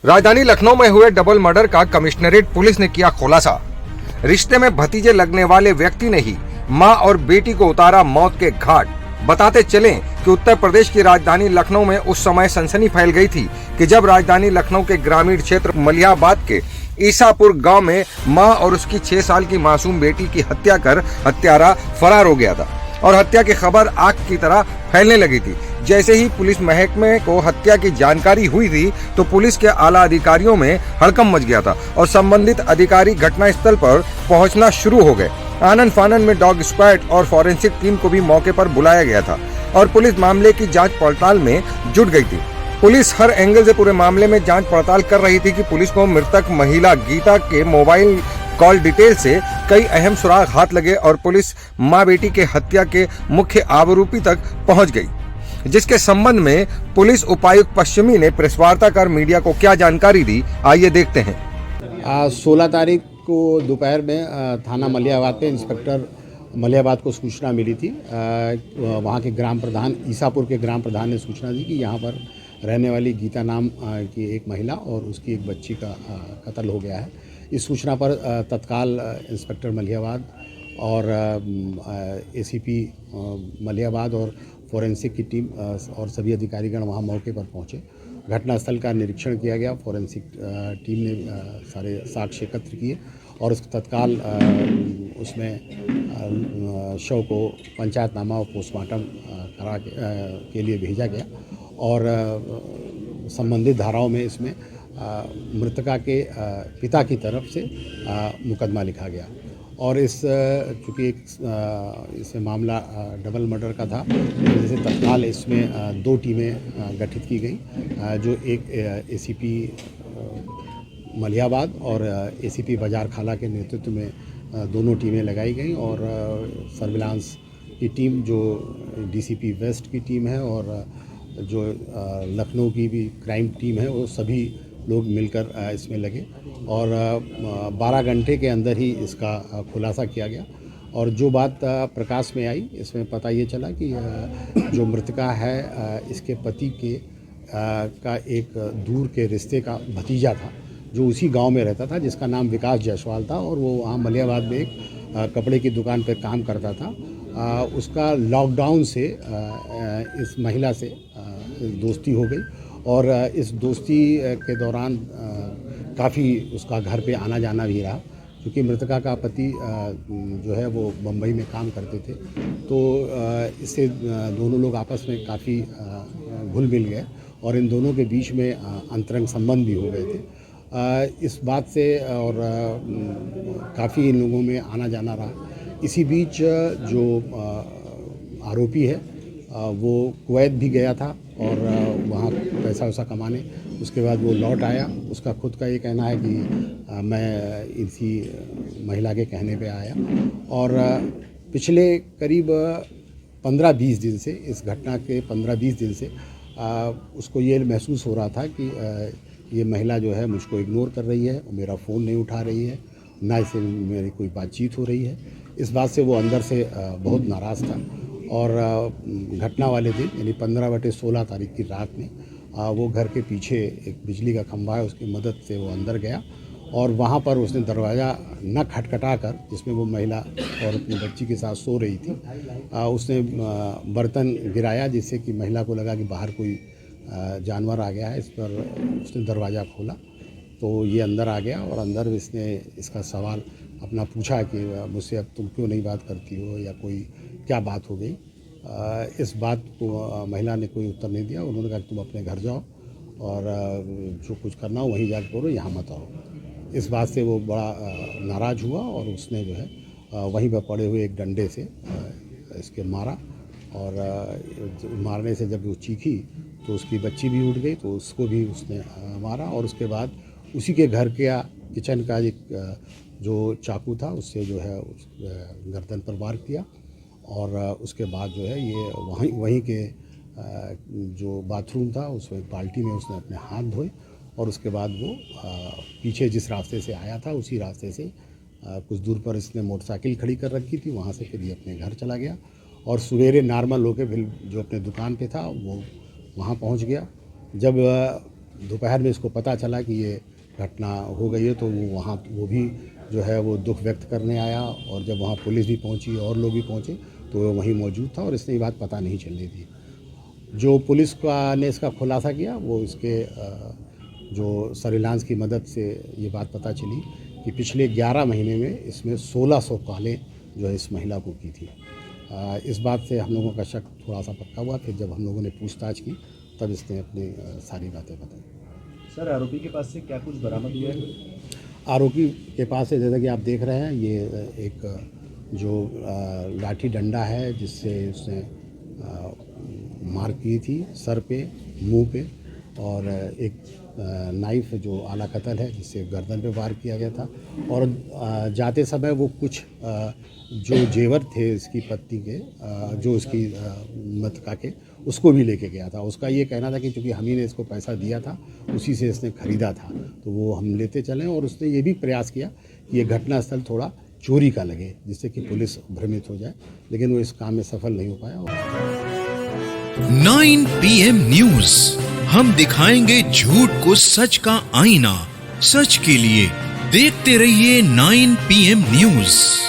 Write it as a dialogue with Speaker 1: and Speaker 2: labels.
Speaker 1: राजधानी लखनऊ में हुए डबल मर्डर का कमिश्नरेट पुलिस ने किया खुलासा। रिश्ते में भतीजे लगने वाले व्यक्ति ने ही मां और बेटी को उतारा मौत के घाट। बताते चलें कि उत्तर प्रदेश की राजधानी लखनऊ में उस समय सनसनी फैल गई थी कि जब राजधानी लखनऊ के ग्रामीण क्षेत्र मलियाबाद के ईसापुर गांव में मां और उसकी 6 साल की मासूम बेटी की हत्या कर हत्यारा फरार हो गया था और हत्या की खबर आग की तरह फैलने लगी थी। जैसे ही पुलिस महकमे को हत्या की जानकारी हुई थी तो पुलिस के आला अधिकारियों में हड़कंप मच गया था और संबंधित अधिकारी घटनास्थल पर पहुंचना शुरू हो गए। आनन फानन में डॉग स्क्वाड और फॉरेंसिक टीम को भी मौके पर बुलाया गया था और पुलिस मामले की जांच पड़ताल में जुट गई थी। पुलिस हर एंगल से पूरे मामले में जांच पड़ताल कर रही थी कि पुलिस को मृतक महिला गीता के मोबाइल कॉल डिटेल से कई अहम सुराग हाथ लगे और पुलिस मां बेटी के हत्या के मुख्य आरोपी तक पहुंच गई, जिसके संबंध में पुलिस उपायुक्त पश्चिमी ने प्रेस वार्ता कर मीडिया को क्या जानकारी दी, आइए देखते हैं।
Speaker 2: 16 तारीख को दोपहर में थाना मलियाबाद पे इंस्पेक्टर मलियाबाद को सूचना मिली थी। वहाँ के ग्राम प्रधान ईसापुर के ग्राम प्रधान ने सूचना दी कि यहाँ पर रहने वाली गीता नाम की एक महिला और उसकी एक बच्ची का कत्ल हो गया है। इस सूचना पर तत्काल इंस्पेक्टर मलियाबाद और एसीपी मलियाबाद और फॉरेंसिक की टीम और सभी अधिकारीगण वहाँ मौके पर पहुँचे। घटनास्थल का निरीक्षण किया गया। फॉरेंसिक टीम ने सारे साक्ष्य एकत्र किए और उस तत्काल उसमें शव को पंचायतनामा और पोस्टमार्टम के लिए भेजा गया और संबंधित धाराओं में इसमें मृतका के पिता की तरफ से मुकदमा लिखा गया और चूँकि इसमें मामला डबल मर्डर का था, जैसे तत्काल इसमें 2 टीमें गठित की गई, जो एक एसीपी मलियाबाद और एसीपी बाजार खाला के नेतृत्व में दोनों टीमें लगाई गई और सर्विलांस की टीम जो डीसीपी वेस्ट की टीम है और जो लखनऊ की भी क्राइम टीम है वो सभी लोग मिलकर इसमें लगे और 12 घंटे के अंदर ही इसका खुलासा किया गया। और जो बात प्रकाश में आई, इसमें पता ये चला कि जो मृतका है इसके पति के का एक दूर के रिश्ते का भतीजा था जो उसी गांव में रहता था, जिसका नाम विकास जायसवाल था और वो वहाँ मलियाबाद में एक कपड़े की दुकान पर काम करता था। उसका लॉकडाउन से इस महिला से दोस्ती हो गई और इस दोस्ती के दौरान काफ़ी उसका घर पे आना जाना भी रहा, क्योंकि मृतका का पति जो है वो बम्बई में काम करते थे। तो इससे दोनों लोग आपस में काफ़ी घुल मिल गए और इन दोनों के बीच में अंतरंग संबंध भी हो गए थे। इस बात से और काफ़ी इन लोगों में आना जाना रहा। इसी बीच जो आरोपी है वो कुवैत भी गया था और वहाँ पैसा वैसा कमाने, उसके बाद वो लौट आया। उसका खुद का ये कहना है कि मैं इसी महिला के कहने पे आया और पिछले करीब 15-20 दिन से, इस घटना के 15-20 दिन से उसको ये महसूस हो रहा था कि ये महिला जो है मुझको इग्नोर कर रही है, मेरा फ़ोन नहीं उठा रही है, ना इससे मेरी कोई बातचीत हो रही है। इस बात से वो अंदर से बहुत नाराज़ था और घटना वाले दिन यानी 15/16 तारीख की रात में वो घर के पीछे एक बिजली का खंभा है, उसकी मदद से वो अंदर गया और वहाँ पर उसने दरवाज़ा न खटखटा कर, जिसमें वो महिला और अपनी बच्ची के साथ सो रही थी, उसने बर्तन गिराया, जिससे कि महिला को लगा कि बाहर कोई जानवर आ गया है। इस पर उसने दरवाज़ा खोला तो ये अंदर आ गया और अंदर इसने इसका सवाल अपना पूछा कि मुझसे अब तुम क्यों नहीं बात करती हो या कोई क्या बात हो गई। इस बात को महिला ने कोई उत्तर नहीं दिया। उन्होंने कहा तुम अपने घर जाओ और जो कुछ करना हो वहीं जाकर करो, यहाँ मत आओ। इस बात से वो बड़ा नाराज़ हुआ और उसने जो है वहीं पर पड़े हुए एक डंडे से इसके मारा और मारने से जब वो चीखी तो उसकी बच्ची भी उठ गई, तो उसको भी उसने मारा और उसके बाद उसी के घर के किचन का एक जो चाकू था उससे जो है उस गर्दन पर वार किया और उसके बाद जो है ये वहीं के जो बाथरूम था उसमें एक बाल्टी में उसने अपने हाथ धोए और उसके बाद वो पीछे जिस रास्ते से आया था उसी रास्ते से कुछ दूर पर इसने मोटरसाइकिल खड़ी कर रखी थी, वहाँ से फिर ये अपने घर चला गया और सवेरे नॉर्मल होकर फिर जो अपने दुकान पे था वो वहाँ पहुँच गया। जब दोपहर में इसको पता चला कि ये घटना हो गई है, तो वो भी जो है वो दुख व्यक्त करने आया, और जब वहाँ पुलिस भी पहुँची और लोग भी पहुँचे तो वो वहीं मौजूद था और इसने ये बात पता नहीं चलने दी। जो पुलिस ने इसका खुलासा किया, वो इसके जो सर्विलांस की मदद से ये बात पता चली कि पिछले 11 महीने में इसमें 1600 कॉलें जो है इस महिला को की थी। इस बात से हम लोगों का शक थोड़ा सा पक्का हुआ। फिर जब हम लोगों ने पूछताछ की तब इसने अपनी सारी बातें बताई।
Speaker 3: सर, आरोपी के पास से क्या कुछ बरामद हुआ है?
Speaker 2: आरोपी के पास से जैसा कि आप देख रहे हैं, ये एक जो लाठी डंडा है जिससे उसने मार की थी सर पे, मुंह पे, और एक नाइफ जो आला कतल है जिससे गर्दन पे वार किया गया था। और जाते समय वो कुछ जो जेवर थे इसकी पत्नी के, जो इसकी मृतका के, उसको भी लेके गया था। उसका ये कहना था कि चूँकि हम ही ने इसको पैसा दिया था, उसी से इसने ख़रीदा था, तो वो हम लेते चलें। और उसने ये भी प्रयास किया कि ये घटनास्थल थोड़ा चोरी का लगे, जिससे कि पुलिस भ्रमित हो जाए, लेकिन वो इस काम में सफल नहीं हो पाया।
Speaker 4: 9 PM न्यूज़, हम दिखाएंगे झूठ को सच का आईना। सच के लिए देखते रहिए 9 PM न्यूज़।